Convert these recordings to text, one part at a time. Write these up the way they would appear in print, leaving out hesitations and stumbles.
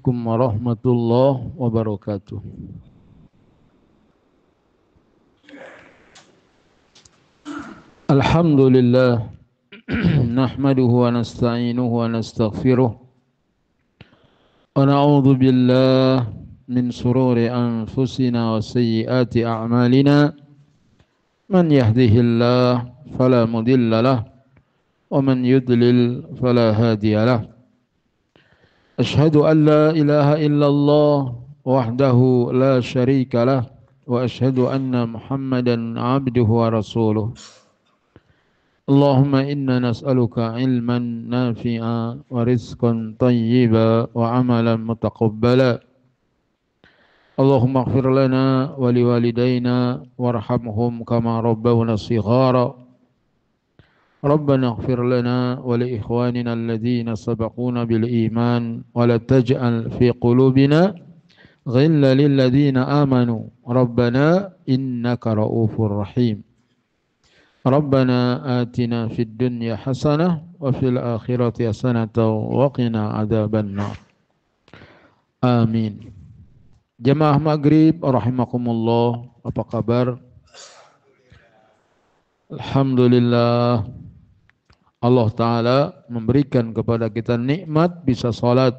Assalamualaikum warahmatullahi wabarakatuh. Alhamdulillah nahmaduhu wa nasta'inuhu wa nastaghfiruh wa na'udzu billah min sururi anfusina wa sayyiati a'malina man yahdihillah fala mudilla lah wa man yudlil fala hadiya lah. Ashhadu an la ilaha illallah wahdahu la syarika lah wa ashhadu anna Muhammadan abduhu wa rasuluh. Allahumma inna nas'aluka ilman nafi'a wa rizqan tayyiba wa amalan mutaqabbala. Allahumma ighfir lana wa liwalidayna warhamhum kama rabbawna shighara. ربنا اغفر لنا ولإخواننا الذين سبقونا بالإيمان ولا تجعل في قلوبنا غلا للذين آمنوا ربنا إنك رؤوف رحيم ربنا آتنا في الدنيا حسنة وفي الآخرة حسنة وقنا عذاب النار آمين. Jamaah Maghrib rahimakumullah, apa kabar? Alhamdulillah, Allah Ta'ala memberikan kepada kita nikmat bisa sholat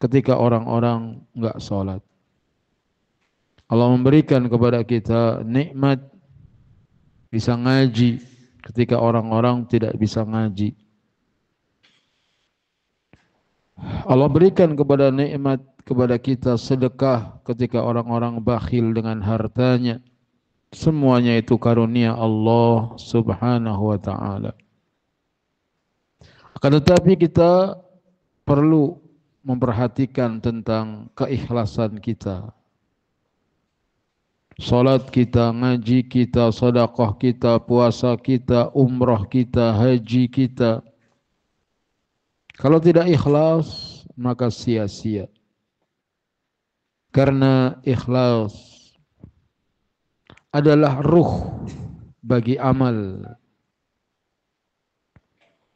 ketika orang-orang enggak sholat. Allah memberikan kepada kita nikmat bisa ngaji ketika orang-orang tidak bisa ngaji. Allah berikan kepada nikmat kepada kita sedekah ketika orang-orang bakhil dengan hartanya. Semuanya itu karunia Allah Subhanahu wa Ta'ala. Akan tetapi kita perlu memperhatikan tentang keikhlasan kita. Salat kita, ngaji kita, sedekah kita, puasa kita, umrah kita, haji kita. Kalau tidak ikhlas, maka sia-sia. Karena ikhlas adalah ruh bagi amal.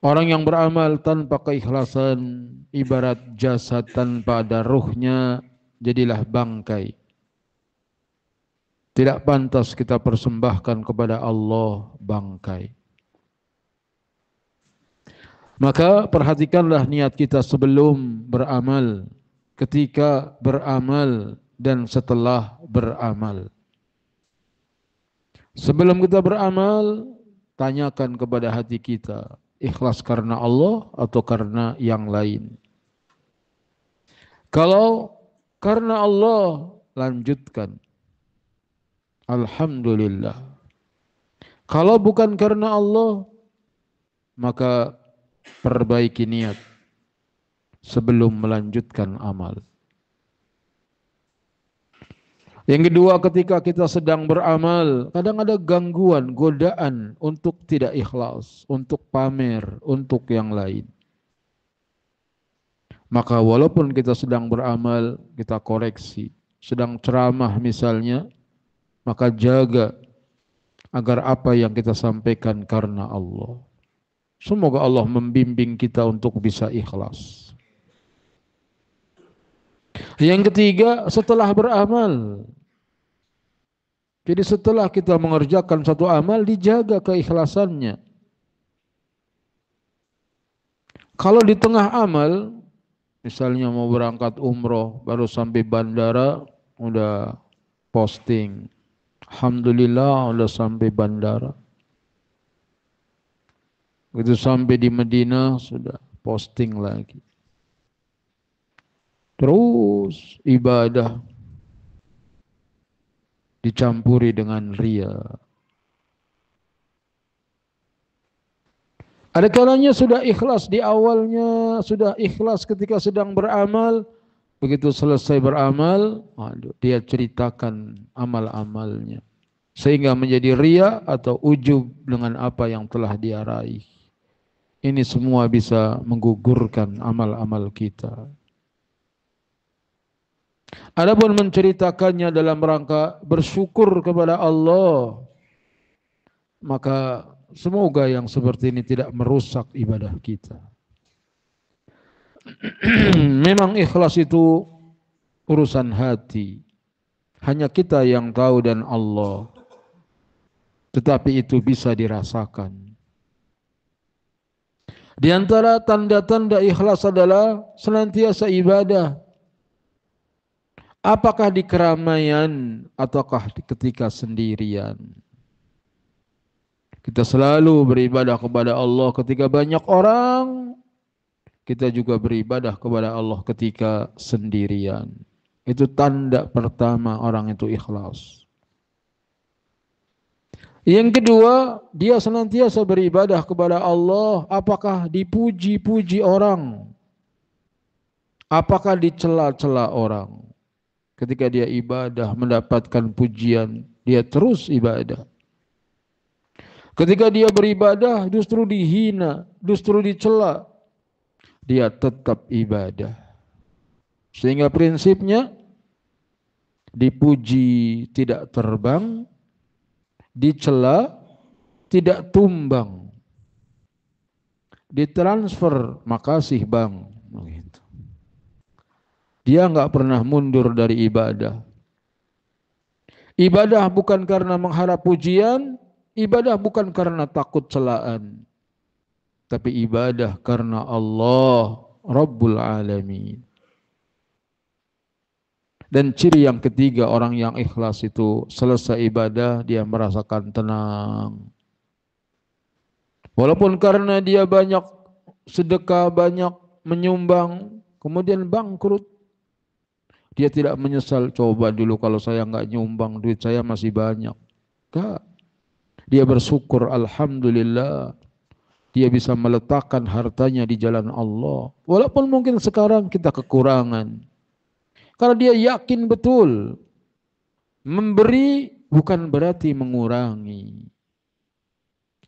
Orang yang beramal tanpa keikhlasan ibarat jasad tanpa ada ruhnya, jadilah bangkai. Tidak pantas kita persembahkan kepada Allah bangkai. Maka perhatikanlah niat kita sebelum beramal, ketika beramal, dan setelah beramal. Sebelum kita beramal, tanyakan kepada hati kita, ikhlas karena Allah atau karena yang lain. Kalau karena Allah, lanjutkan. Alhamdulillah. Kalau bukan karena Allah, maka perbaiki niat sebelum melanjutkan amal. Yang kedua, ketika kita sedang beramal, kadang ada gangguan, godaan untuk tidak ikhlas, untuk pamer, untuk yang lain. Maka walaupun kita sedang beramal, kita koreksi. Sedang ceramah misalnya, maka jaga agar apa yang kita sampaikan karena Allah. Semoga Allah membimbing kita untuk bisa ikhlas. Yang ketiga, setelah beramal. Jadi setelah kita mengerjakan satu amal, dijaga keikhlasannya. Kalau di tengah amal, misalnya mau berangkat umroh, baru sampai bandara, udah posting. Alhamdulillah, udah sampai bandara. Begitu sampai di Madinah, sudah posting lagi. Terus ibadah dicampuri dengan riya. Ada kalanya sudah ikhlas di awalnya, sudah ikhlas ketika sedang beramal. Begitu selesai beramal, dia ceritakan amal-amalnya. Sehingga menjadi riya atau ujub dengan apa yang telah dia raih. Ini semua bisa menggugurkan amal-amal kita. Adapun menceritakannya dalam rangka bersyukur kepada Allah, maka semoga yang seperti ini tidak merusak ibadah kita. Memang ikhlas itu urusan hati. Hanya kita yang tahu dan Allah. Tetapi itu bisa dirasakan. Di antara tanda-tanda ikhlas adalah senantiasa ibadah. Apakah di keramaian ataukah ketika sendirian. Kita selalu beribadah kepada Allah ketika banyak orang. Kita juga beribadah kepada Allah ketika sendirian. Itu tanda pertama orang itu ikhlas. Yang kedua, dia senantiasa beribadah kepada Allah. Apakah dipuji-puji orang? Apakah dicela-cela orang? Ketika dia ibadah mendapatkan pujian, dia terus ibadah. Ketika dia beribadah justru dihina, justru dicela, dia tetap ibadah. Sehingga prinsipnya dipuji tidak terbang, dicela tidak tumbang, ditransfer makasih bang. Dia nggak pernah mundur dari ibadah. Ibadah bukan karena mengharap pujian, ibadah bukan karena takut celaan, tapi ibadah karena Allah Rabbul Alamin. Dan ciri yang ketiga orang yang ikhlas itu selesai ibadah dia merasakan tenang. Walaupun karena dia banyak sedekah, banyak menyumbang, kemudian bangkrut. Dia tidak menyesal, coba dulu kalau saya nggak nyumbang, duit saya masih banyak. Enggak. Dia bersyukur, alhamdulillah. Dia bisa meletakkan hartanya di jalan Allah. Walaupun mungkin sekarang kita kekurangan. Karena dia yakin betul. Memberi bukan berarti mengurangi.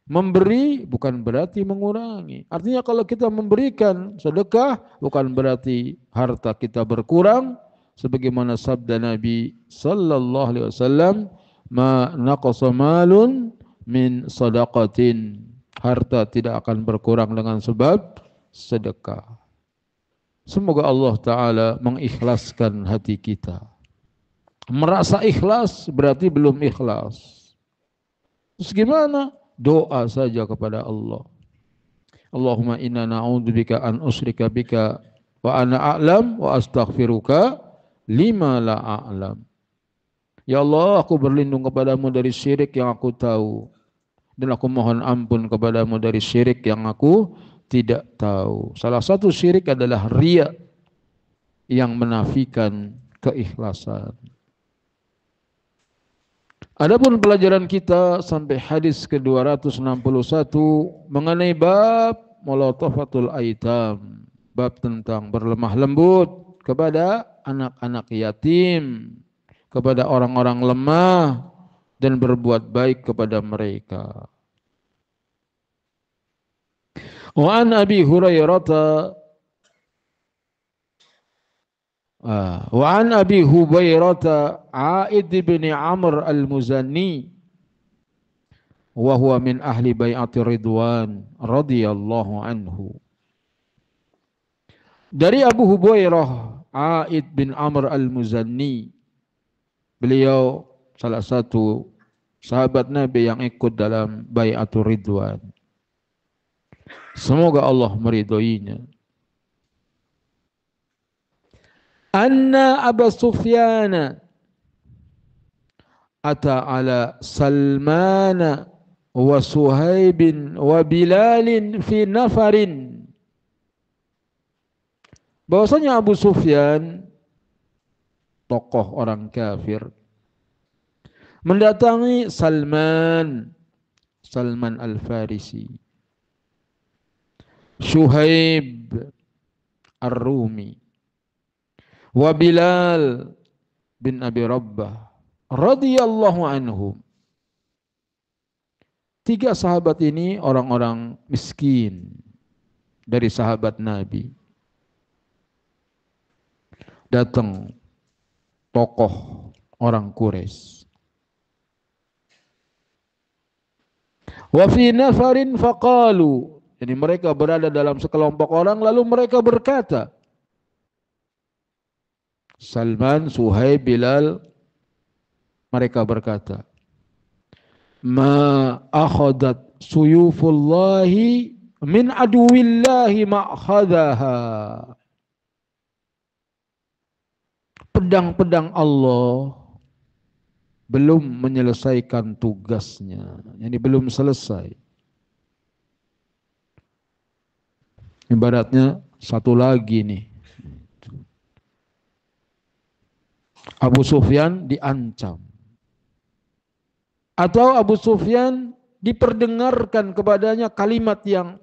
Memberi bukan berarti mengurangi. Artinya kalau kita memberikan sedekah bukan berarti harta kita berkurang. Sebagaimana sabda Nabi sallallahu alaihi wasallam, ma naqasa malun min sadaqatin. Harta tidak akan berkurang dengan sebab sedekah. Semoga Allah Ta'ala mengikhlaskan hati kita. Merasa ikhlas berarti belum ikhlas. Terus gimana? Doa saja kepada Allah. Allahumma inna na'udzubika an usyrika bika wa ana a'lam wa astaghfiruka lima la a'lam. Ya Allah, aku berlindung kepadamu dari syirik yang aku tahu. Dan aku mohon ampun kepadamu dari syirik yang aku tidak tahu. Salah satu syirik adalah riya yang menafikan keikhlasan. Adapun pelajaran kita sampai hadis ke-261 mengenai bab mulatafatul aitam, bab tentang berlemah lembut kepada anak-anak yatim, kepada orang-orang lemah dan berbuat baik kepada mereka. Wa an Abi Hurairah وعن أبي هبيرة عائد بن عمرو المزني وهو من أهل بيعة الرضوان رضي الله عنه. Dari Abu Hubairah Aid bin Amr al-Muzanni, beliau salah satu sahabat Nabi yang ikut dalam Bai'atul Ridwan. Semoga Allah meridhoinya. Anna Abu Sufyan ata ala Salman wa Suhaib wa Bilal fi nafarin. Bahwasanya Abu Sufyan, tokoh orang kafir, mendatangi Salman Al-Farisi, Suhaib Ar-Rumi, wa Bilal bin Abi Rabbah radhiyallahu anhum. Tiga sahabat ini orang-orang miskin dari sahabat Nabi. Datang tokoh orang Quraisy. Wa fi nafarin faqalu. Jadi mereka berada dalam sekelompok orang lalu mereka berkata, Salman, Suhaib, Bilal, mereka berkata, ma akhadat suyufullahi min aduwillahi ma'khadaha. Pedang-pedang Allah belum menyelesaikan tugasnya. Ini belum selesai. Ibaratnya satu lagi nih. Abu Sufyan diancam. Atau Abu Sufyan diperdengarkan kepadanya kalimat yang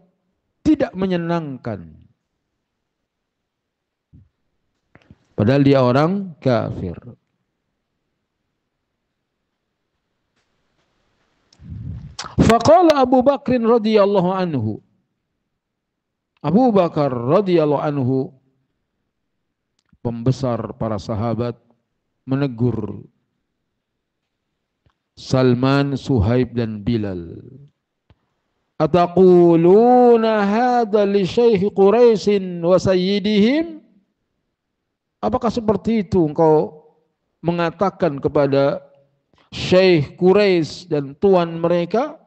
tidak menyenangkan. Padahal dia orang kafir. Faqala Abu Bakrin radhiyallahu anhu. Abu Bakar radhiyallahu anhu, pembesar para sahabat, menegur Salman, Suhaib dan Bilal. Ataquluna hadza li syekh Quraisy wa sayyidihim? Apakah seperti itu engkau mengatakan kepada Syekh Quraisy dan tuan mereka?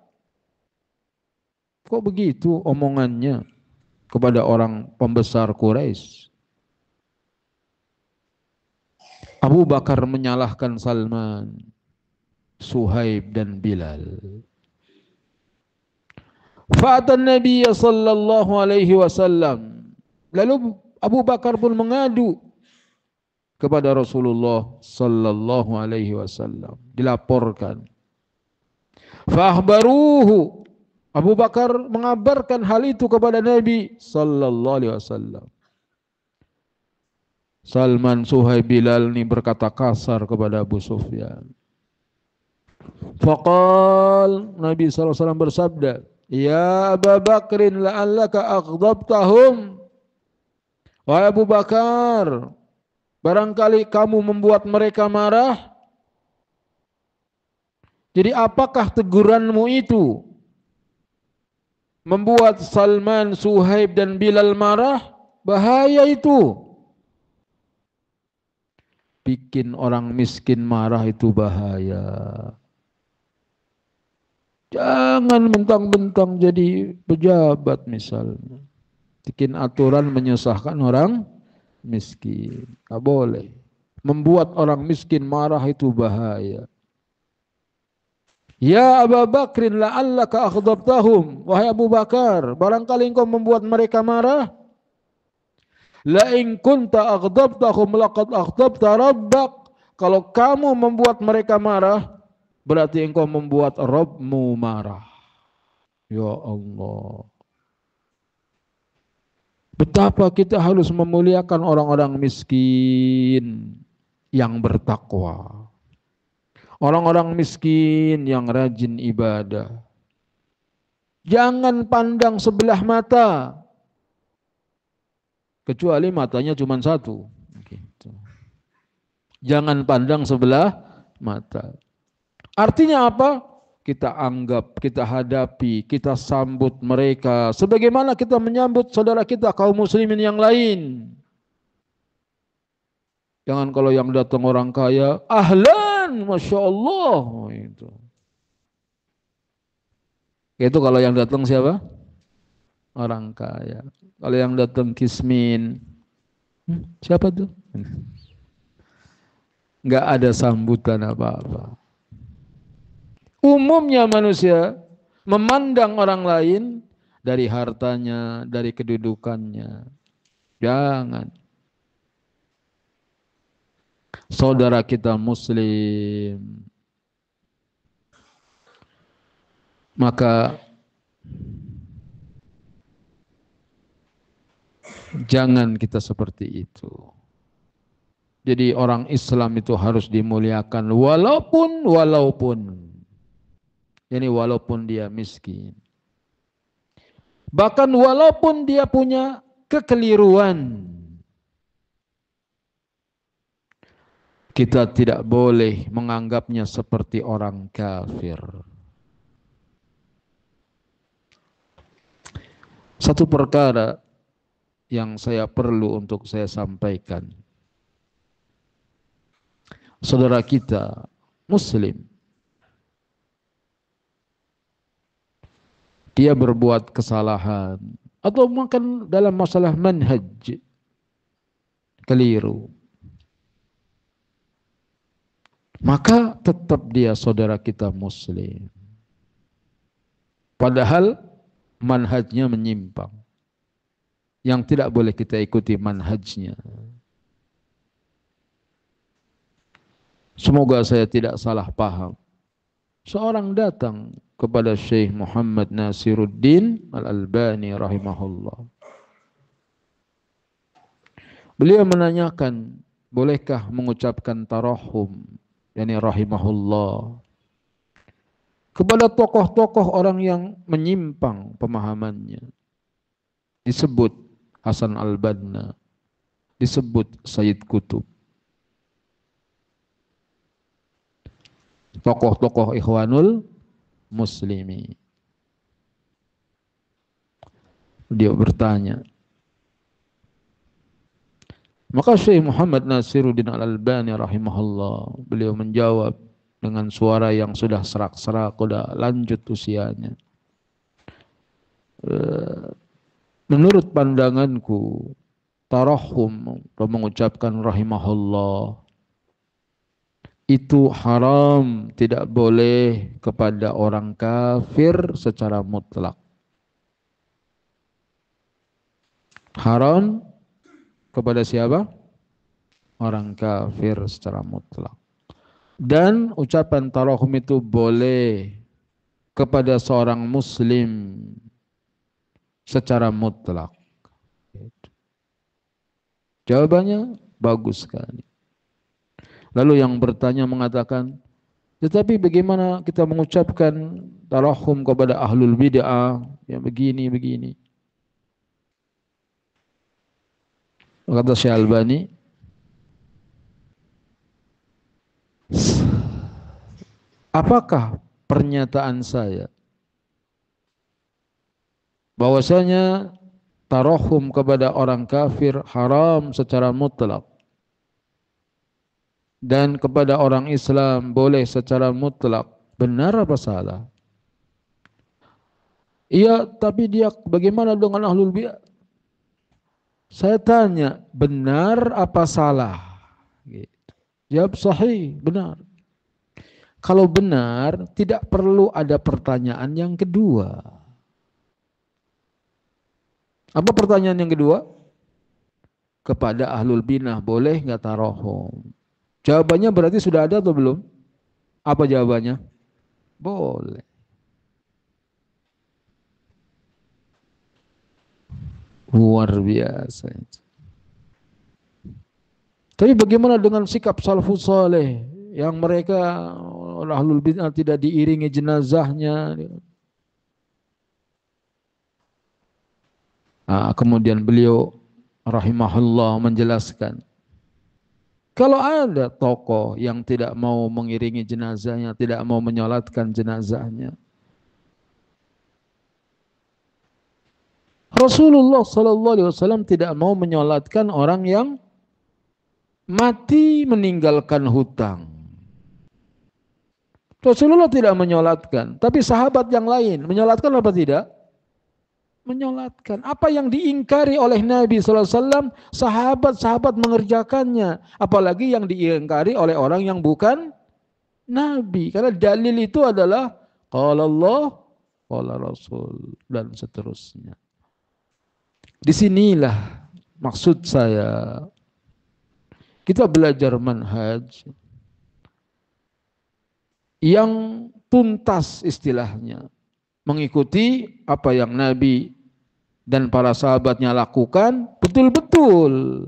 Kok begitu omongannya kepada orang pembesar Quraisy? Abu Bakar menyalahkan Salman, Suhaib dan Bilal. Fa'atan Nabi sallallahu alaihi wasallam. Lalu Abu Bakar pun mengadu kepada Rasulullah sallallahu alaihi wasallam, dilaporkan. Fahbaruhu, Abu Bakar mengabarkan hal itu kepada Nabi sallallahu alaihi wasallam. Salman, Suhaib, Bilal ini berkata kasar kepada Abu Sufyan. Faqal, Nabi sallallahu alaihi wasallam bersabda, ya Abu Bakrin la'allaka aghdabtahum. Wahai Abu Bakar, barangkali kamu membuat mereka marah. Jadi apakah teguranmu itu membuat Salman, Suhaib dan Bilal marah? Bahaya itu. Bikin orang miskin marah itu bahaya. Jangan mentang-mentang jadi pejabat misalnya, bikin aturan menyusahkan orang miskin. Tak boleh. Membuat orang miskin marah itu bahaya. Ya Abu Bakrin la'allaka aghdabtahum. Wahai Abu Bakar, barangkali engkau membuat mereka marah. La in kunta aghdabtahum laqad aghdabta rabbak. Kalau kamu membuat mereka marah, berarti engkau membuat Rabbmu marah. Ya Allah. Betapa kita harus memuliakan orang-orang miskin yang bertakwa. Orang-orang miskin yang rajin ibadah. Jangan pandang sebelah mata. Kecuali matanya cuma satu. Gitu. Jangan pandang sebelah mata. Artinya apa? Kita anggap, kita hadapi, kita sambut mereka sebagaimana kita menyambut saudara kita kaum muslimin yang lain. Jangan kalau yang datang orang kaya, ahlan, masya Allah. Itu kalau yang datang siapa? Orang kaya. Kalau yang datang kismin, siapa tuh? Enggak ada sambutan apa-apa. Umumnya manusia memandang orang lain dari hartanya, dari kedudukannya. Jangan. Saudara kita muslim, maka jangan kita seperti itu. Jadi orang Islam itu harus dimuliakan walaupun. Ini walaupun dia miskin. Bahkan walaupun dia punya kekeliruan. Kita tidak boleh menganggapnya seperti orang kafir. Satu perkara yang saya perlu untuk saya sampaikan. saudara kita muslim, dia berbuat kesalahan atau mungkin dalam masalah manhaj keliru, maka tetap dia saudara kita muslim. Padahal manhajnya menyimpang, yang tidak boleh kita ikuti manhajnya. Semoga saya tidak salah paham. Seorang datang kepada Syekh Muhammad Nasiruddin Al-Albani rahimahullah. Beliau menanyakan, bolehkah mengucapkan tarahum, yakni rahimahullah, kepada tokoh-tokoh orang yang menyimpang pemahamannya. Disebut Hasan Al-Banna, disebut Sayyid Qutb. Tokoh-tokoh Ikhwanul Muslimin. Dia bertanya. Maka Syekh Muhammad Nasiruddin Al-Albani rahimahullah, beliau menjawab dengan suara yang sudah serak-serak, sudah lanjut usianya. Menurut pandanganku, tarahum atau mengucapkan rahimahullah itu haram, tidak boleh kepada orang kafir secara mutlak. Haram kepada siapa? Orang kafir secara mutlak. Dan ucapan tarahum itu boleh kepada seorang muslim secara mutlak. Jawabannya bagus sekali. Lalu yang bertanya mengatakan, tetapi bagaimana kita mengucapkan tarahum kepada ahlul bid'ah yang begini-begini? Kata Syekh Albani, apakah pernyataan saya bahwasanya tarahum kepada orang kafir haram secara mutlak dan kepada orang Islam boleh secara mutlak, benar apa salah? Iya, tapi dia bagaimana dengan ahlul bid'ah? Saya tanya, benar apa salah? Gitu. Jawab sahih, benar. Kalau benar, tidak perlu ada pertanyaan yang kedua. Apa pertanyaan yang kedua? Kepada ahlul bid'ah boleh nggak tarahum? Jawabannya berarti sudah ada atau belum? Apa jawabannya? Boleh. Luar biasa. Tapi bagaimana dengan sikap salafus saleh yang mereka ahlul bid'ah tidak diiringi jenazahnya? Kemudian beliau rahimahullah menjelaskan, kalau ada tokoh yang tidak mau mengiringi jenazahnya, tidak mau menyolatkan jenazahnya, Rasulullah SAW tidak mau menyolatkan orang yang mati meninggalkan hutang. Rasulullah tidak menyolatkan, tapi sahabat yang lain menyolatkan apa tidak? Menyolatkan. Apa yang diingkari oleh Nabi SAW, sahabat-sahabat mengerjakannya. Apalagi yang diingkari oleh orang yang bukan Nabi. Karena dalil itu adalah qala Allah, qala Rasul, dan seterusnya. Disinilah maksud saya, kita belajar manhaj yang tuntas istilahnya, mengikuti apa yang Nabi dan para sahabatnya lakukan, betul-betul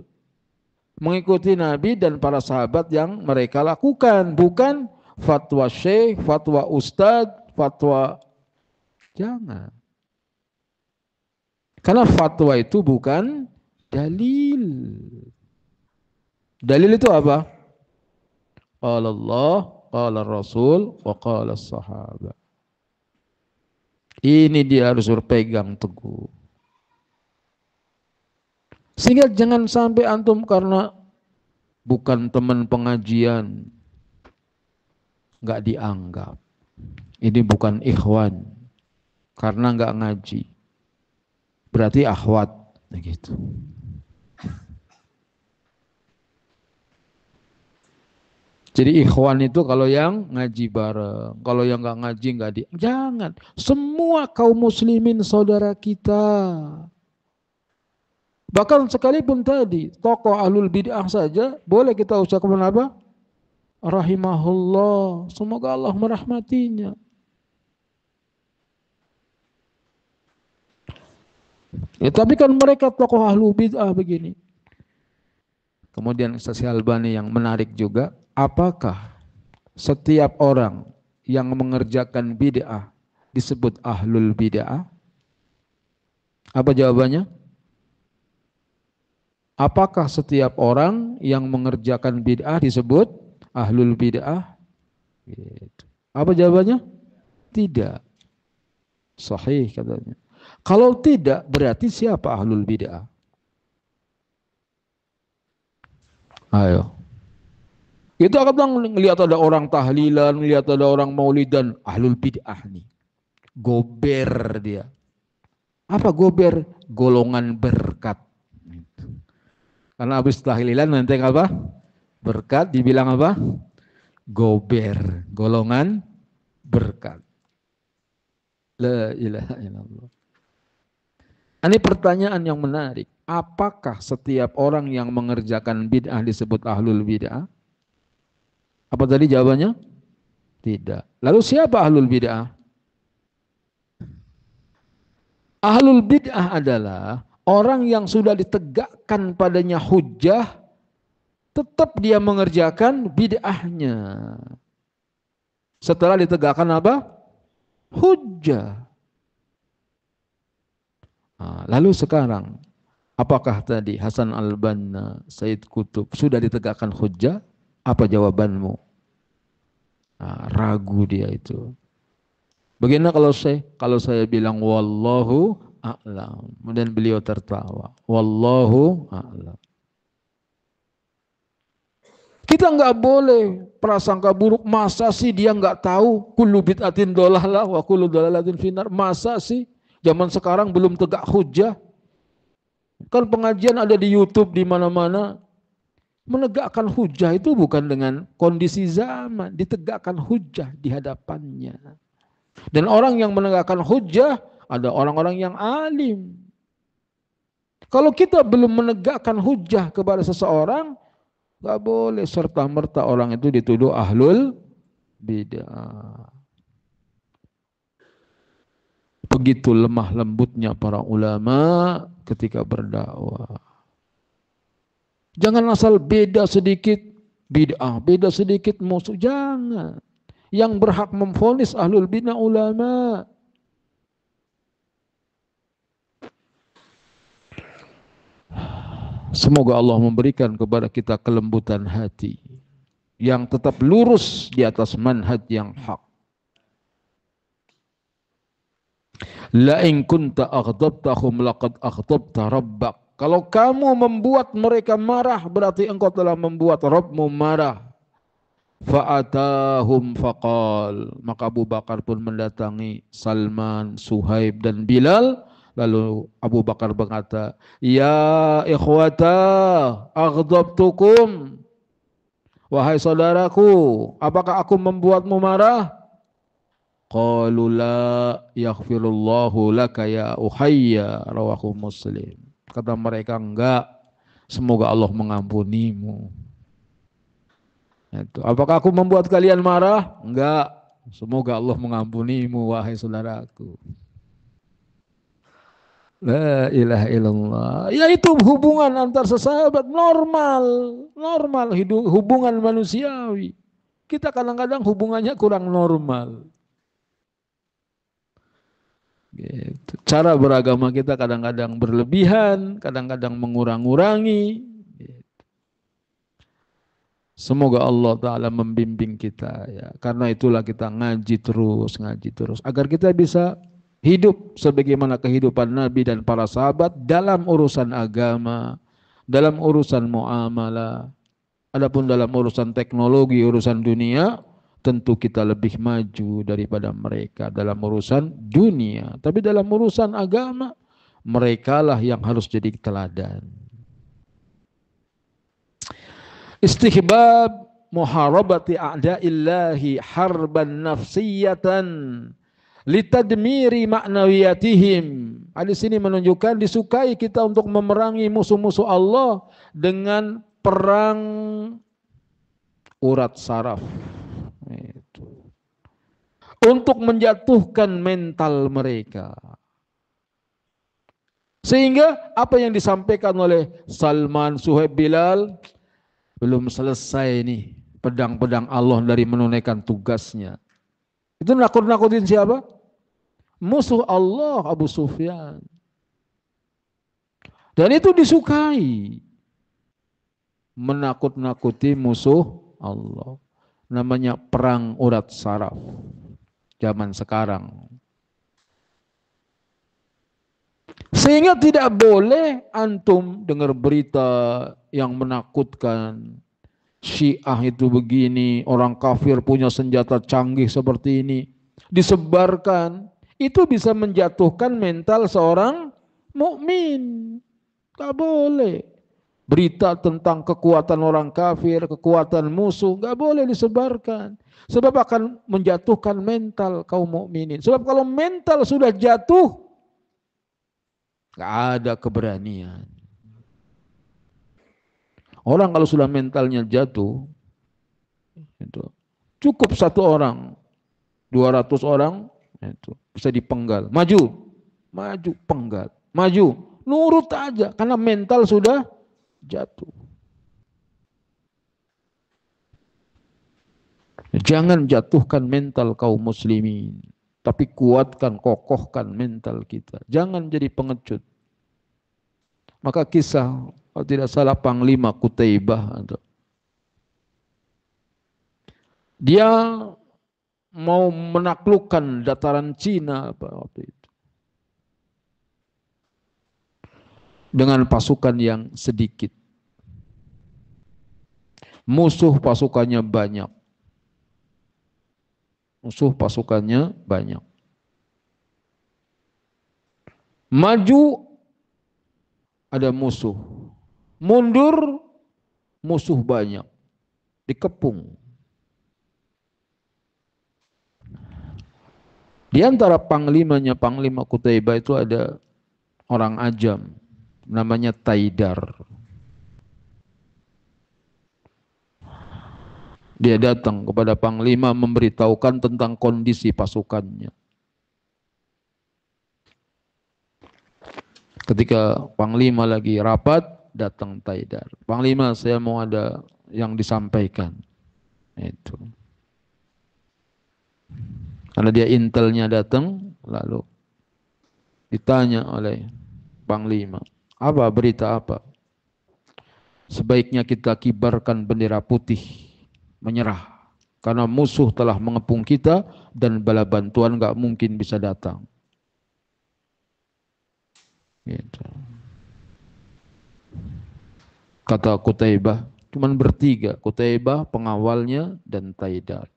mengikuti Nabi dan para sahabat yang mereka lakukan, bukan fatwa syekh, fatwa ustadz, fatwa, jangan. Karena fatwa itu bukan dalil. Dalil itu apa? Qala Allah, qala Rasul, wa qala sahabat. Ini dia harus berpegang teguh. Sehingga jangan sampai antum karena bukan teman pengajian, nggak dianggap. Ini bukan ikhwan karena nggak ngaji. Berarti akhwat, gitu. Jadi ikhwan itu kalau yang ngaji bareng, kalau yang nggak ngaji nggak di. Jangan, semua kaum muslimin saudara kita. Bahkan sekalipun tadi tokoh ahlul bid'ah saja boleh kita ucapkan apa? Rahimahullah, semoga Allah merahmatinya. Ya, tapi kan mereka tokoh ahlul bid'ah begini. Kemudian Ustaz Albani yang menarik juga, apakah setiap orang yang mengerjakan bid'ah disebut ahlul bid'ah? Apa jawabannya? Apakah setiap orang yang mengerjakan bid'ah disebut ahlul bid'ah? Gitu. Apa jawabannya? Tidak. Sahih katanya. Kalau tidak, berarti siapa ahlul bid'ah? Ayo. Kita kadang ngelihat ada orang tahlilan, ngelihat ada orang maulidan, ahlul bid'ah nih. Gober dia. Apa gober? Golongan berkat. Karena habis tahlilan nanti apa? Berkat dibilang apa? Gober. Golongan berkat. La ilaha illallah. Ini pertanyaan yang menarik. Apakah setiap orang yang mengerjakan bid'ah disebut ahlul bid'ah? Apa tadi jawabannya? Tidak. Lalu siapa ahlul bid'ah? Ahlul bid'ah adalah orang yang sudah ditegakkan padanya hujjah, tetap dia mengerjakan bid'ahnya. Setelah ditegakkan apa? Hujjah. Nah, lalu sekarang, apakah tadi Hasan al-Banna, Said Qutb sudah ditegakkan hujjah? Apa jawabanmu? Nah, ragu dia itu. Bagaimana kalau saya bilang wallahu a'lam, kemudian beliau tertawa. Wallahu a'lam. Kita nggak boleh prasangka buruk. Masa sih dia nggak tahu kullu bid'atin dolalah wa kullu dolalatin finnar? Masa sih zaman sekarang belum tegak hujjah? Kan pengajian ada di YouTube di mana-mana. Menegakkan hujjah itu bukan dengan kondisi zaman, ditegakkan hujjah di hadapannya. Dan orang yang menegakkan hujjah ada orang-orang yang alim. Kalau kita belum menegakkan hujjah kepada seseorang, gak boleh serta-merta orang itu dituduh ahlul bid'ah. Begitu lemah lembutnya para ulama ketika berdakwah. Jangan asal beda sedikit bid'ah, beda sedikit musuh. Jangan. Yang berhak memvonis ahlul bid'ah ulama. Semoga Allah memberikan kepada kita kelembutan hati yang tetap lurus di atas manhaj yang hak. La in kunta aghdabtahum laqad aghdabta rabbak. Kalau kamu membuat mereka marah, berarti engkau telah membuat Rabbmu marah. Fa'atahum faqal. Maka Abu Bakar pun mendatangi Salman, Suhaib dan Bilal. Lalu Abu Bakar berkata, ya ikhwata, aghdabtukum. Wahai saudaraku, apakah aku membuatmu marah? Qalu la yaghfirullahu laka ya uhayya, rawahu Muslim. Kata mereka, enggak, semoga Allah mengampunimu. Itu. Apakah aku membuat kalian marah? Enggak, semoga Allah mengampunimu wahai saudaraku. La ilaha illallah. Ya itu hubungan antar sesahabat normal, hubungan manusiawi. Kita kadang-kadang hubungannya kurang normal. Gitu. Cara beragama kita kadang-kadang berlebihan, kadang-kadang mengurang-urangi. Gitu. Semoga Allah Ta'ala membimbing kita. Ya. Karena itulah kita ngaji terus. Agar kita bisa hidup sebagaimana kehidupan Nabi dan para sahabat dalam urusan agama, dalam urusan muamalah. Adapun dalam urusan teknologi, urusan dunia, tentu kita lebih maju daripada mereka dalam urusan dunia. Tapi dalam urusan agama, merekalah yang harus jadi teladan. Istihbab muharabati a'da'illahi harban nafsiyatan litadmiri ma'nawiyatihim. Hadis ini menunjukkan disukai kita untuk memerangi musuh-musuh Allah dengan perang urat saraf. Untuk menjatuhkan mental mereka. Sehingga apa yang disampaikan oleh Salman, Suhaib, Bilal, belum selesai nih pedang-pedang Allah dari menunaikan tugasnya. Itu nakut-nakutin siapa? Musuh Allah, Abu Sufyan. Dan itu disukai. Menakut-nakuti musuh Allah. Namanya perang urat saraf. Zaman sekarang. Sehingga tidak boleh antum dengar berita yang menakutkan. Syiah itu begini, orang kafir punya senjata canggih seperti ini. Disebarkan, itu bisa menjatuhkan mental seorang mukmin. Gak boleh. Berita tentang kekuatan orang kafir, kekuatan musuh, gak boleh disebarkan. Sebab akan menjatuhkan mental kaum mukminin. Sebab kalau mental sudah jatuh, gak ada keberanian. Orang kalau sudah mentalnya jatuh, itu cukup satu orang, 200 orang, itu bisa dipenggal. Maju, maju, penggal, maju, nurut aja karena mental sudah jatuh. Jangan jatuhkan mental kaum muslimin, tapi kuatkan, kokohkan mental kita. Jangan jadi pengecut. Maka kisah, kalau tidak salah Panglima Qutaibah, dia mau menaklukkan dataran Cina waktu itu dengan pasukan yang sedikit. Musuh pasukannya banyak. Musuh pasukannya banyak. Maju ada musuh. Mundur musuh banyak. Dikepung. Di antara panglimanya, Panglima Qutaibah itu ada orang Ajam. Namanya Taidar. Dia datang kepada Panglima memberitahukan tentang kondisi pasukannya. Ketika Panglima lagi rapat, datang Taidar. Panglima, saya mau ada yang disampaikan. Itu. Karena dia intelnya datang, lalu ditanya oleh Panglima, apa berita apa? Sebaiknya kita kibarkan bendera putih. Menyerah karena musuh telah mengepung kita dan bala bantuan gak mungkin bisa datang. Gitu. Kata Qutaibah, cuman bertiga, Qutaibah, pengawalnya dan Taidar.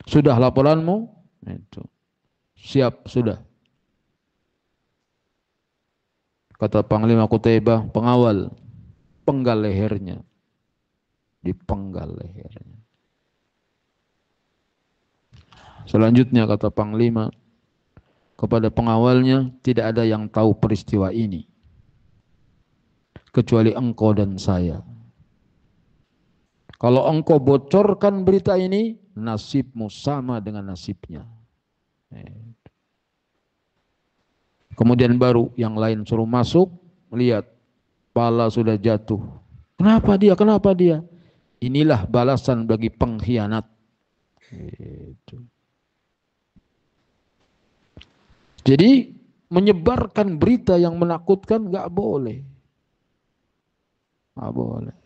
Sudah laporanmu? Itu. Siap, sudah. Kata Panglima Qutaibah, pengawal, penggal lehernya. Dipenggal lehernya. Selanjutnya kata Panglima kepada pengawalnya, tidak ada yang tahu peristiwa ini kecuali engkau dan saya. Kalau engkau bocorkan berita ini, nasibmu sama dengan nasibnya. Kemudian baru yang lain suruh masuk, melihat pala sudah jatuh. Kenapa dia? Kenapa dia? Inilah balasan bagi pengkhianat. Gitu. Jadi menyebarkan berita yang menakutkan nggak boleh. Nggak boleh.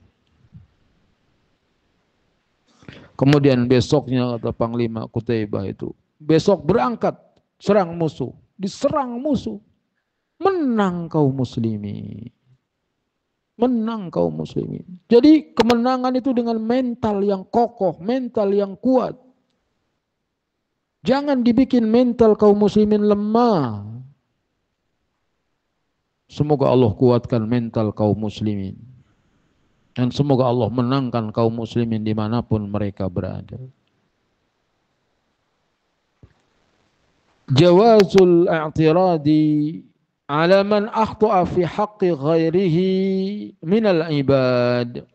Kemudian besoknya kata Panglima Qutaibah itu, besok berangkat serang musuh, diserang musuh, menang kaum muslimin. Menang kaum muslimin. Jadi kemenangan itu dengan mental yang kokoh, mental yang kuat. Jangan dibikin mental kaum muslimin lemah. Semoga Allah kuatkan mental kaum muslimin. Dan semoga Allah menangkan kaum muslimin dimanapun mereka berada. Jawazul i'tiradi ala man akhta'a fi haqqi ghairihi minal ibad.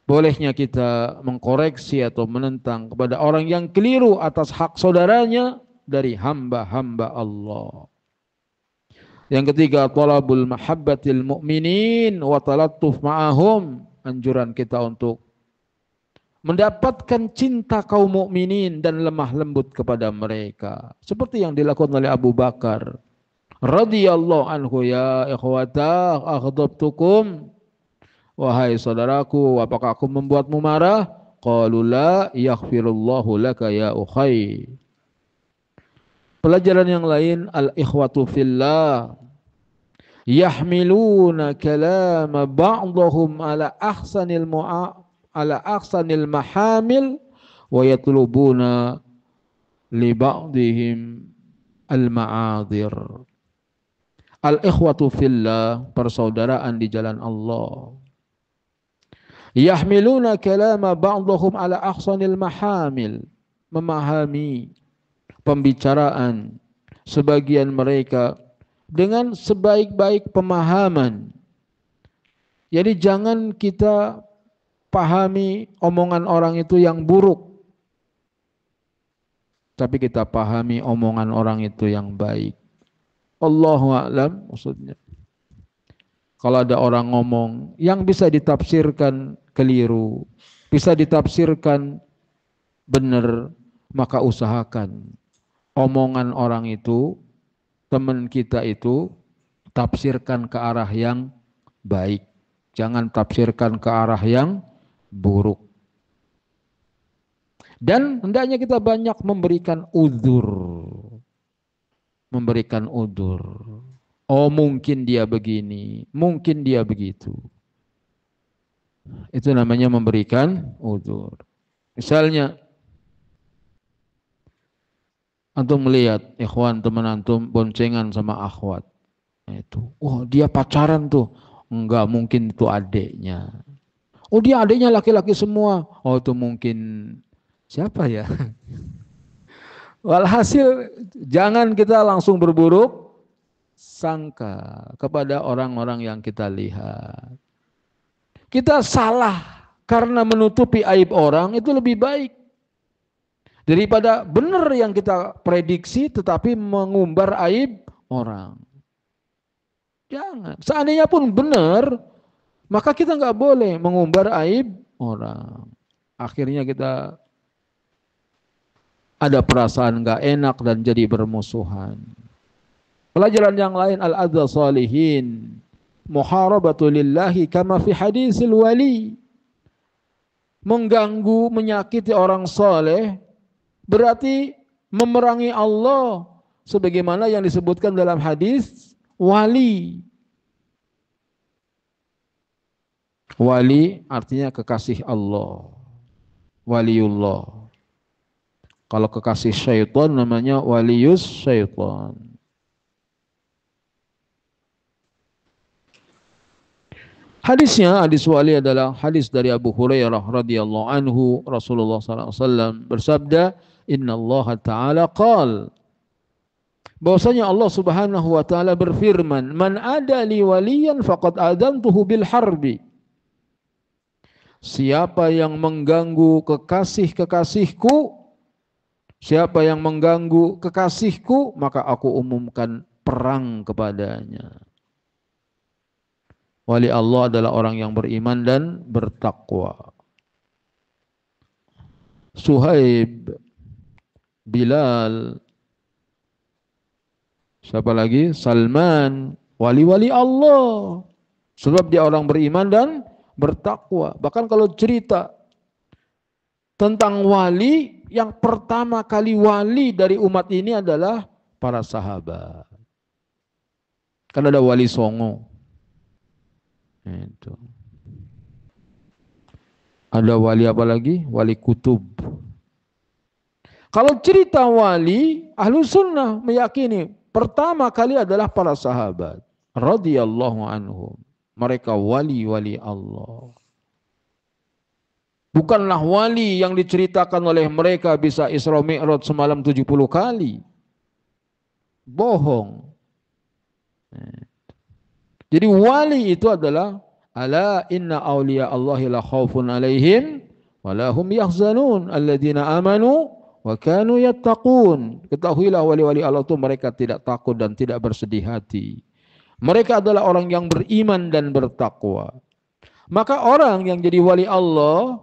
Bolehnya kita mengkoreksi atau menentang kepada orang yang keliru atas hak saudaranya dari hamba-hamba Allah. Yang ketiga, talabul mahabbatil mu'minin wa talattuf ma'ahum. Anjuran kita untuk mendapatkan cinta kaum mukminin dan lemah lembut kepada mereka. Seperti yang dilakukan oleh Abu Bakar radhiyallahu anhu, ya ikhwata aghdabtukum, wahai saudaraku, apakah aku membuatmu marah? Qalu la, yaghfirullahu laka ya ukhay. Pelajaran yang lain, al-ikhwatu fillah yahmiluna kalama ba'dahum ala ahsanil mahamil wa yatlubuna li ba'dihim al-ma'adhir. Al-ikhwatu fillah, persaudaraan di jalan Allah. Yahmiluna kalama ba'dahum ala ahsanil mahamil, memahami pembicaraan sebagian mereka dengan sebaik-baik pemahaman. Jadi jangan kita pahami omongan orang itu yang buruk, tapi kita pahami omongan orang itu yang baik. Allahu a'lam maksudnya. Kalau ada orang ngomong yang bisa ditafsirkan keliru, bisa ditafsirkan benar, maka usahakan omongan orang itu, teman kita itu, tafsirkan ke arah yang baik. Jangan tafsirkan ke arah yang buruk. Dan hendaknya kita banyak memberikan udzur. Memberikan udzur. Oh mungkin dia begini, mungkin dia begitu. Itu namanya memberikan udzur. Misalnya, antum melihat ikhwan teman antum boncengan sama akhwat. Itu, oh dia pacaran tuh. Enggak, mungkin itu adiknya. Oh dia adiknya laki-laki semua. Oh itu mungkin siapa ya? Walhasil jangan kita langsung berburuk sangka kepada orang-orang yang kita lihat. Kita salah karena menutupi aib orang itu lebih baik daripada benar yang kita prediksi tetapi mengumbar aib orang. Jangan. Seandainya pun benar, maka kita nggak boleh mengumbar aib orang. Akhirnya kita ada perasaan nggak enak dan jadi bermusuhan. Pelajaran yang lain, al-adza salihin, muharabatu lillahi kama fi hadisil wali. Mengganggu, menyakiti orang saleh berarti memerangi Allah sebagaimana yang disebutkan dalam hadis wali. Wali artinya kekasih Allah. Waliullah. Kalau kekasih syaitan namanya waliyus syaitan. Hadisnya, hadis wali adalah hadis dari Abu Hurairah radhiyallahu anhu. Rasulullah sallallahu alaihi wasallam bersabda, "Inna Allah Ta'ala qala." Bahwasanya Allah Subhanahu wa taala berfirman, "Man adali waliyan faqad adantuhu bil harbi." Siapa yang mengganggu kekasih-kekasihku, siapa yang mengganggu kekasihku, maka aku umumkan perang kepadanya. Wali Allah adalah orang yang beriman dan bertakwa. Suhaib, Bilal, siapa lagi? Salman, wali-wali Allah. Sebab dia orang beriman dan bertakwa. Bahkan kalau cerita tentang wali, yang pertama kali wali dari umat ini adalah para sahabat. Kan ada wali songo. Itu. Ada wali apa lagi? Wali kutub. Kalau cerita wali, ahlu sunnah meyakini pertama kali adalah para sahabat radhiyallahu anhum. Mereka wali-wali Allah. Bukanlah wali yang diceritakan oleh mereka bisa Isra Mi'raj semalam 70 kali. Bohong. Jadi wali itu adalah ala inna awliya Allahi la khawfun alaihim wa lahum yahzanun alladzina amanu wa kanu yattaqun. Ketahuilah wali-wali Allah itu mereka tidak takut dan tidak bersedih hati. Mereka adalah orang yang beriman dan bertakwa. Maka orang yang jadi wali Allah,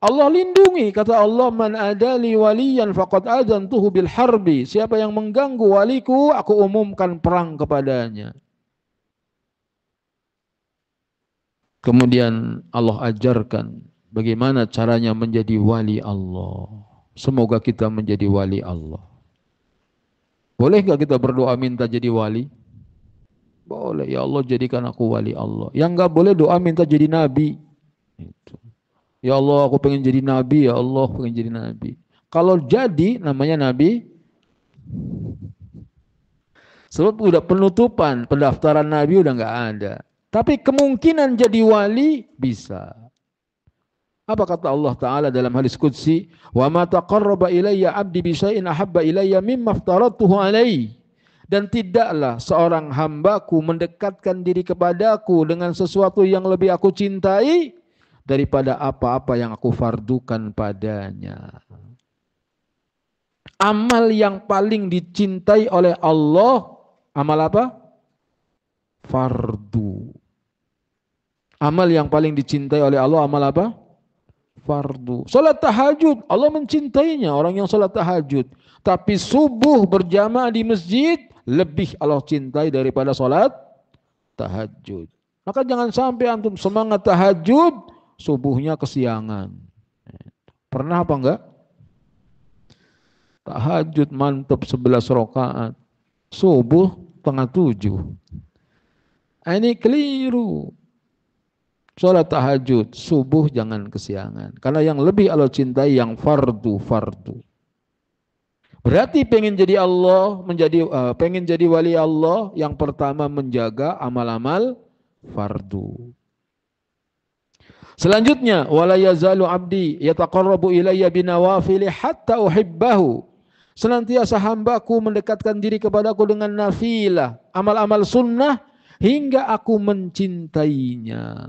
Allah lindungi. Kata Allah, man adali waliyan faqad adantuhu bil harbi. Siapa yang mengganggu waliku, aku umumkan perang kepadanya. Kemudian Allah ajarkan bagaimana caranya menjadi wali Allah. Semoga kita menjadi wali Allah. Boleh gak kita berdoa minta jadi wali? Boleh, ya Allah jadikan aku wali Allah. Yang gak boleh doa minta jadi nabi. Itu. Ya Allah aku pengen jadi nabi, ya Allah pengen jadi nabi. Kalau jadi namanya nabi. Sebab udah penutupan, pendaftaran nabi udah gak ada. Tapi kemungkinan jadi wali bisa. Apa kata Allah Ta'ala dalam hadis qudsi? Wa ma taqarraba ilayya 'abdi bi syai'in ahabba ilayya mimma aftaratuhu alaihi. Dan tidaklah seorang hambaku mendekatkan diri kepadaku dengan sesuatu yang lebih aku cintai daripada apa-apa yang aku fardukan padanya. Amal yang paling dicintai oleh Allah, amal apa? Fardu. Amal yang paling dicintai oleh Allah, amal apa? Fardu. Salat tahajud, Allah mencintainya orang yang salat tahajud. Tapi subuh berjamaah di masjid lebih Allah cintai daripada salat tahajud. Maka jangan sampai antum semangat tahajud, subuhnya kesiangan. Pernah apa enggak? Tahajud mantap 11 rakaat, subuh setengah 7. Ini keliru. Salat tahajud, subuh jangan kesiangan. Karena yang lebih Allah cintai yang fardu. Berarti pengen jadi Allah, pengen jadi wali Allah, yang pertama menjaga amal-amal fardu. Selanjutnya, wala yazalu abdi yataqarrabu ilayya binawafili hatta uhibbahu. Senantiasa hambaku mendekatkan diri kepadaku dengan nafilah, amal-amal sunnah hingga aku mencintainya.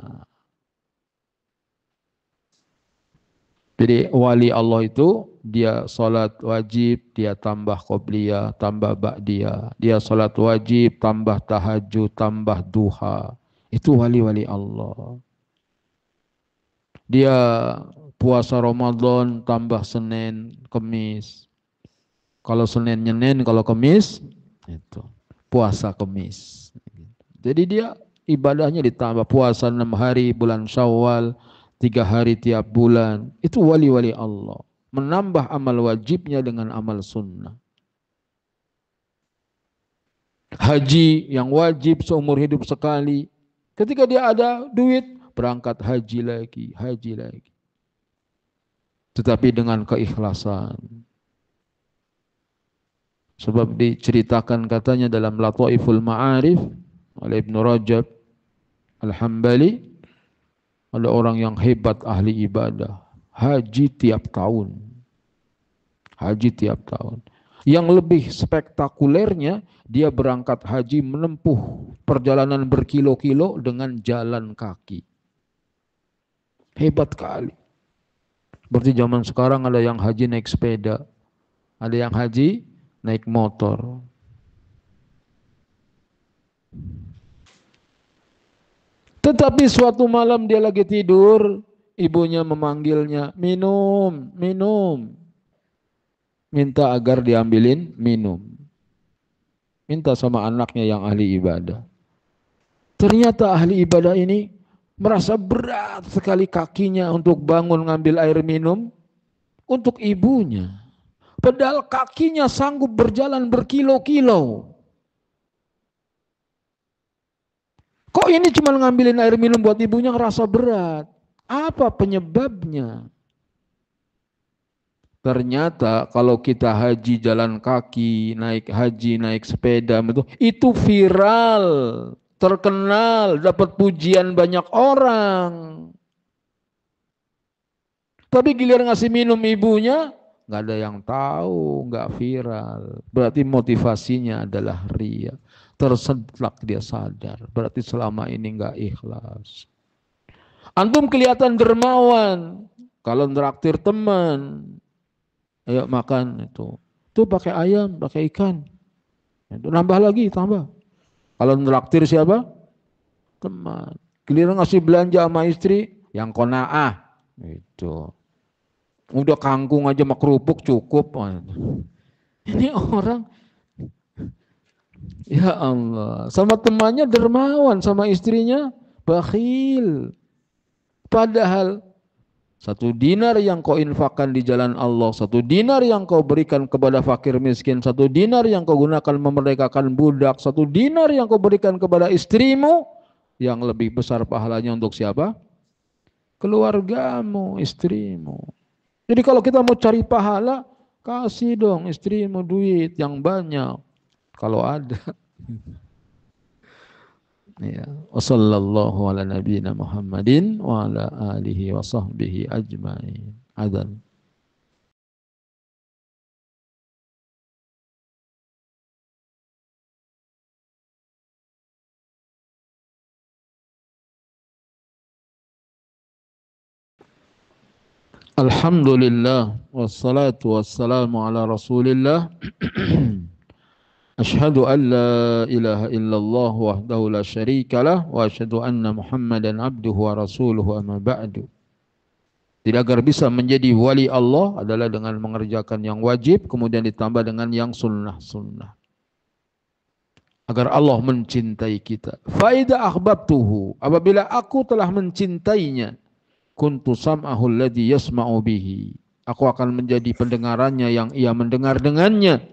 Jadi wali Allah itu dia salat wajib, dia tambah qobliyah, tambah ba'diyah. Dia salat wajib, tambah tahajud, tambah duha. Itu wali-wali Allah. Dia puasa Ramadan, tambah Senin, Kemis. Kalau Senin Senin, kalau Kemis, itu puasa Kemis. Jadi dia ibadahnya ditambah puasa 6 hari bulan Syawal, 3 hari tiap bulan. Itu wali-wali Allah. Menambah amal wajibnya dengan amal sunnah. Haji yang wajib seumur hidup sekali. Ketika dia ada duit, berangkat haji lagi. Tetapi dengan keikhlasan. Sebab diceritakan katanya dalam Lataiful Ma'arif oleh Ibnu Rajab Al-Hambali, ada orang yang hebat ahli ibadah, haji tiap tahun. Yang lebih spektakulernya, dia berangkat haji menempuh perjalanan berkilo-kilo dengan jalan kaki. Hebat kali. Berarti zaman sekarang ada yang haji naik sepeda, ada yang haji naik motor. Tetapi suatu malam dia lagi tidur, ibunya memanggilnya, minum. Minta agar diambilin minum. Minta sama anaknya yang ahli ibadah. Ternyata ahli ibadah ini merasa berat sekali kakinya untuk bangun ngambil air minum untuk ibunya. Padahal kakinya sanggup berjalan berkilo-kilo. Kok ini cuma ngambilin air minum buat ibunya ngerasa berat? Apa penyebabnya? Ternyata kalau kita haji jalan kaki, naik haji, naik sepeda, itu viral, terkenal, dapat pujian banyak orang. Tapi giliran ngasih minum ibunya, nggak ada yang tahu, nggak viral. Berarti motivasinya adalah ria. Tersedlak dia sadar. Berarti selama ini nggak ikhlas. Antum kelihatan dermawan kalau nraktir teman. Ayo makan itu. Itu pakai ayam, pakai ikan. Itu nambah lagi, tambah. Kalau nraktir siapa? Teman. Giliran ngasih belanja sama istri, yang qanaah. Itu. Udah kangkung aja sama kerupuk cukup. Ini orang, ya Allah, sama temannya dermawan, sama istrinya bakhil. Padahal 1 dinar yang kau infakkan di jalan Allah, 1 dinar yang kau berikan kepada fakir miskin, 1 dinar yang kau gunakan memerdekakan budak, 1 dinar yang kau berikan kepada istrimu, yang lebih besar pahalanya untuk siapa? Keluargamu, istrimu. Jadi kalau kita mau cari pahala, kasih dong istrimu duit yang banyak. Kalau ada. Ya. Wassallallahu ala nabiyina Muhammadin wa ala alihi wa sahbihi ajma'in. Adzan. Alhamdulillah wassalatu wassalamu ala Rasulillah. Asyhadu an la ilaha illallah wahdahu la syarikalah wa asyhadu anna Muhammadan abduhu wa rasuluhu amma ba'du. Jadi agar bisa menjadi wali Allah adalah dengan mengerjakan yang wajib kemudian ditambah dengan yang sunnah-sunnah. Agar Allah mencintai kita. Fa idza ahbabtuhu, apabila aku telah mencintainya, kuntu sam'ahu alladhi yasma'u bihi. Aku akan menjadi pendengarannya yang ia mendengar dengannya.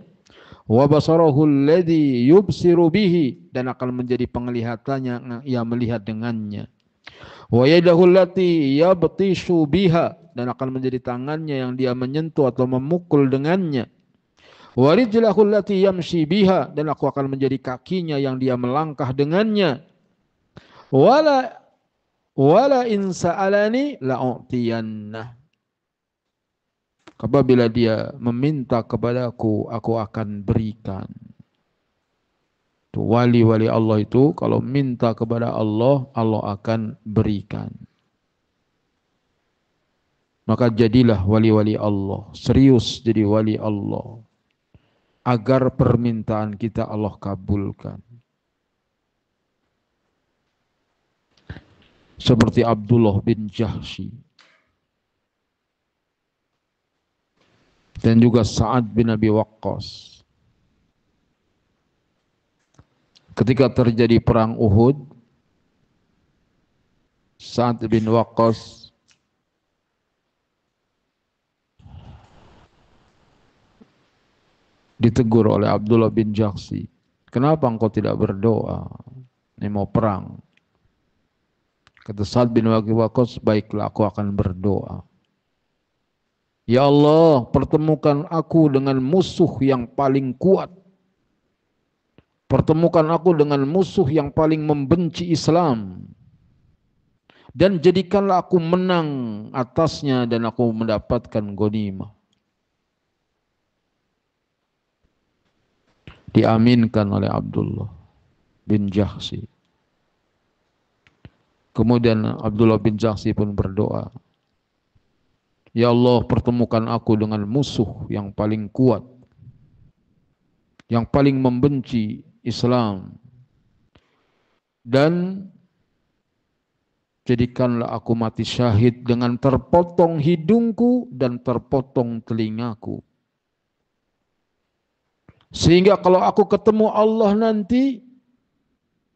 Wa basarahu alladhi yubsiru bihi, dan akan menjadi penglihatannya yang ia melihat dengannya. Wa yadahu allati yabtishu biha, dan akan menjadi tangannya yang dia menyentuh atau memukul dengannya. Wa rijlahu allati yamshi biha, dan aku akan menjadi kakinya yang dia melangkah dengannya. Wala in sa'alani la'u'tiyannah. Apabila dia meminta kepadaku, aku akan berikan. Wali-wali Allah itu kalau minta kepada Allah, Allah akan berikan. Maka jadilah wali-wali Allah. Serius jadi wali Allah. Agar permintaan kita Allah kabulkan. Seperti Abdullah bin Jahsy. Dan juga Sa'ad bin Abi Waqqas. Ketika terjadi perang Uhud, Sa'ad bin Waqqas ditegur oleh Abdullah bin Jahsy. Kenapa engkau tidak berdoa? Ini mau perang. Kata Sa'ad bin Abi Waqqas, baiklah aku akan berdoa. Ya Allah, pertemukan aku dengan musuh yang paling kuat. Pertemukan aku dengan musuh yang paling membenci Islam. Dan jadikanlah aku menang atasnya dan aku mendapatkan ghanimah. Diaminkan oleh Abdullah bin Jahsy. Kemudian Abdullah bin Jahsy pun berdoa. Ya Allah, pertemukan aku dengan musuh yang paling kuat, yang paling membenci Islam, dan jadikanlah aku mati syahid dengan terpotong hidungku dan terpotong telingaku. Sehingga kalau aku ketemu Allah nanti,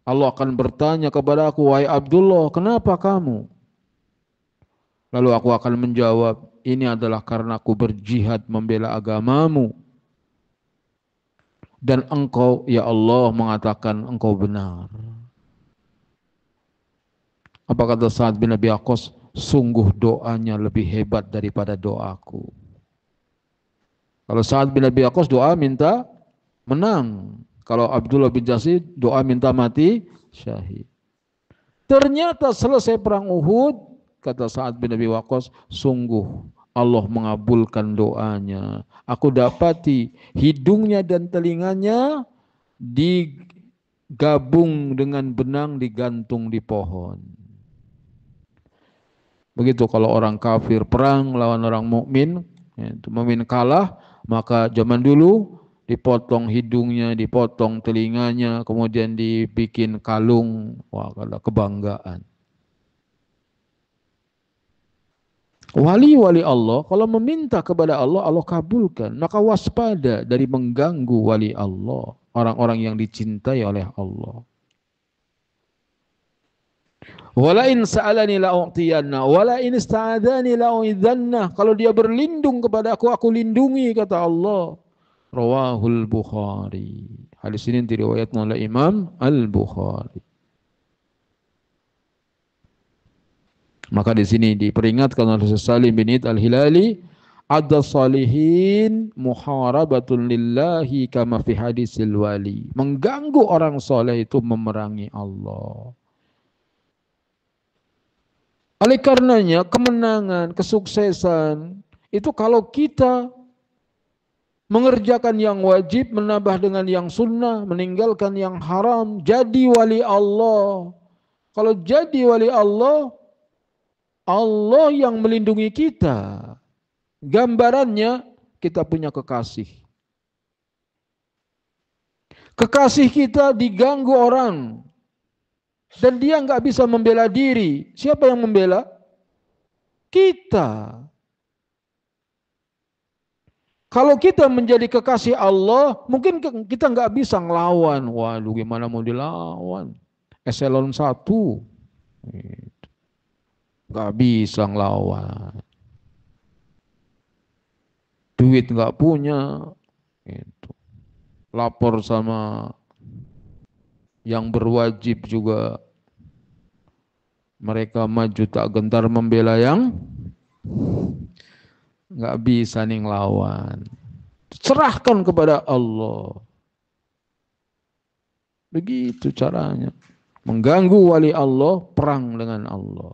Allah akan bertanya kepada aku, wahai Abdullah, kenapa kamu? Lalu aku akan menjawab, ini adalah karena aku berjihad membela agamamu. Dan engkau, ya Allah, mengatakan engkau benar. Apa kata Sa'ad bin Abi Waqqas? Sungguh doanya lebih hebat daripada doaku. Kalau Sa'ad bin Abi Waqqas doa minta menang. Kalau Abdullah bin Jahsy doa minta mati syahid. Ternyata selesai perang Uhud, kata Sa'ad bin Abi Waqqas, sungguh Allah mengabulkan doanya. Aku dapati hidungnya dan telinganya digabung dengan benang digantung di pohon. Begitu kalau orang kafir perang lawan orang mukmin, mukmin kalah, maka zaman dulu dipotong hidungnya, dipotong telinganya, kemudian dibikin kalung. Wah, kalau kebanggaan. Wali-wali Allah kalau meminta kepada Allah, Allah kabulkan. Maka waspada dari mengganggu wali Allah, orang-orang yang dicintai oleh Allah. Wala in sa'alani la'u'tiyanna wala in ista'adani la'u'idzanna. Kalau dia berlindung kepada aku lindungi, kata Allah. Rawahul Bukhari. Hadis ini diriwayatkan oleh Imam Al-Bukhari. Maka di sini diperingatkan oleh Salim bin Id Al-Hilali, ada salihin muharabatun lillahi kama fi hadisil wali. Mengganggu orang soleh itu memerangi Allah. Oleh karenanya kemenangan, kesuksesan itu kalau kita mengerjakan yang wajib, menambah dengan yang sunnah, meninggalkan yang haram, jadi wali Allah. Kalau jadi wali Allah, Allah yang melindungi kita. Gambarannya kita punya kekasih. Kekasih kita diganggu orang. Dan dia nggak bisa membela diri. Siapa yang membela? Kita. Kalau kita menjadi kekasih Allah, mungkin kita nggak bisa ngelawan. Waduh, gimana mau dilawan? Eselon 1. Nggak bisa ngelawan. Duit nggak punya. Lapor sama yang berwajib juga, mereka maju tak gentar membela yang nggak bisa nih ngelawan. Serahkan kepada Allah. Begitu caranya. Mengganggu wali Allah, perang dengan Allah.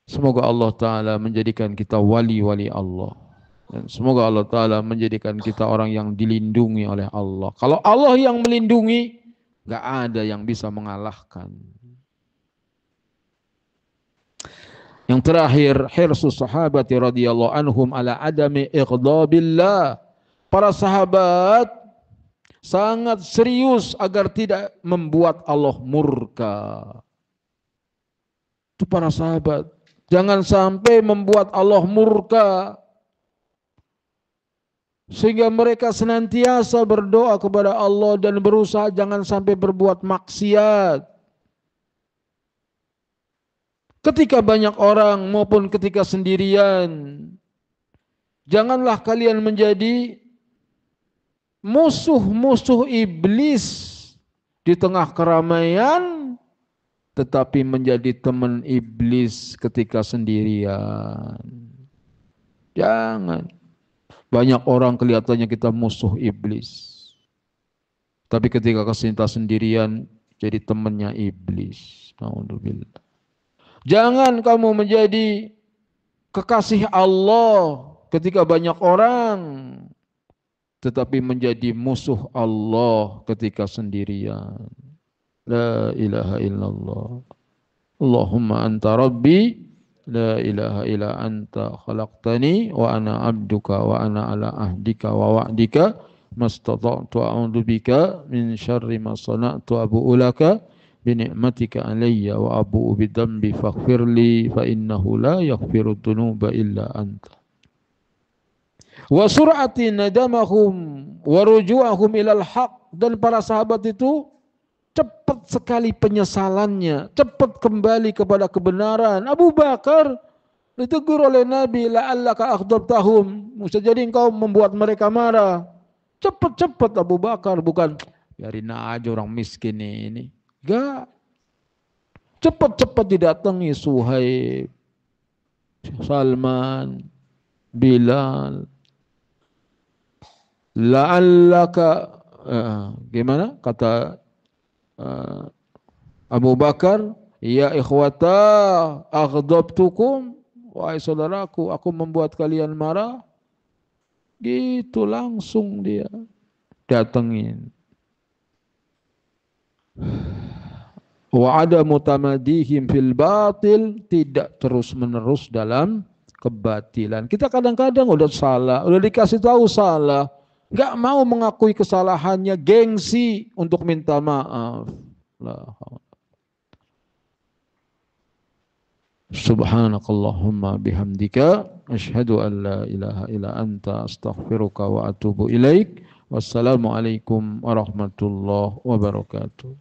Semoga Allah Ta'ala menjadikan kita wali-wali Allah. Dan semoga Allah Ta'ala menjadikan kita orang yang dilindungi oleh Allah. Kalau Allah yang melindungi, gak ada yang bisa mengalahkan. Yang terakhir, hirsus sahabati radhiyallahu anhum ala adami ighdabillah. Para sahabat sangat serius agar tidak membuat Allah murka. Itu para sahabat. Jangan sampai membuat Allah murka. Sehingga mereka senantiasa berdoa kepada Allah dan berusaha jangan sampai berbuat maksiat. Ketika banyak orang maupun ketika sendirian, janganlah kalian menjadi musuh-musuh iblis di tengah keramaian, tetapi menjadi teman iblis ketika sendirian. Jangan. Banyak orang kelihatannya kita musuh iblis. Tapi ketika kita sendirian jadi temannya iblis. Naudzubillah. Jangan kamu menjadi kekasih Allah ketika banyak orang. Tetapi menjadi musuh Allah ketika sendirian. La ilaha illallah. Allahumma anta rabbi. La ilaha illa anta khalaqtani wa ana abduka wa ana ala ahdika wa wa'dika mastata'tu a'udzu bika min syarri ma sana'tu abu'u laka bi ni'matika alayya wa abu'u bi dhanbi faghfirli fa innahu la yaghfiru dzunuba illa anta. Wa sur'ati nadamahum wa ruju'ahum ilal haq. Dan para sahabat itu cepat sekali penyesalannya, cepat kembali kepada kebenaran. Abu Bakar ditegur oleh Nabi, la'allaka aghdabtahum, bisa jadi engkau membuat mereka marah. Cepat-cepat Abu Bakar, bukan biarin aja orang miskin ini. Enggak. cepat-cepat didatangi Suhaib, Salman, Bilal. La'allaka, gimana kata Abu Bakar, ya ikhwata aghdabtukum, wahai saudaraku, aku membuat kalian marah. Gitu langsung dia datengin. Wa ada mutamadihim fil batil, tidak terus-menerus dalam kebatilan. Kita kadang-kadang udah salah, udah dikasih tahu salah, nggak mau mengakui kesalahannya, gengsi untuk minta maaf. Subhanakallahumma bihamdika asyhadu an la ilaha illa anta astaghfiruka wa atubu ilaik. Wassalamualaikum warahmatullahi wabarakatuh.